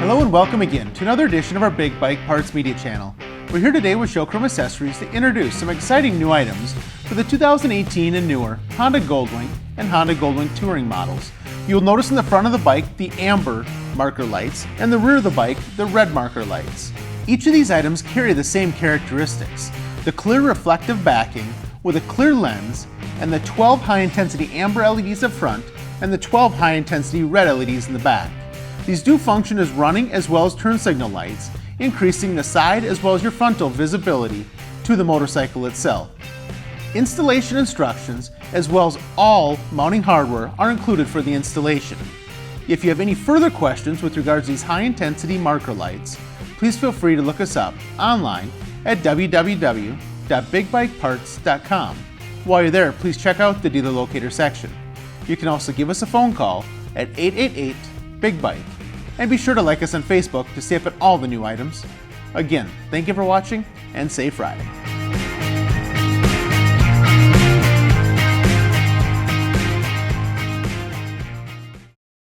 Hello and welcome again to another edition of our Big Bike Parts Media channel. We're here today with Showchrome Accessories to introduce some exciting new items for the 2018 and newer Honda Gold Wing and Honda Gold Wing Touring models. You'll notice in the front of the bike the amber marker lights and the rear of the bike the red marker lights. Each of these items carry the same characteristics: the clear reflective backing with a clear lens and the 12 high-intensity amber LEDs up front and the 12 high-intensity red LEDs in the back. These do function as running as well as turn signal lights, increasing the side as well as your frontal visibility to the motorcycle itself. Installation instructions as well as all mounting hardware are included for the installation. If you have any further questions with regards to these high-intensity marker lights, please feel free to look us up online at www.bigbikeparts.com. While you're there, please check out the dealer locator section. You can also give us a phone call at 888-BIG-BIKE. And be sure to like us on Facebook to stay up on all the new items. Again, thank you for watching and safe riding.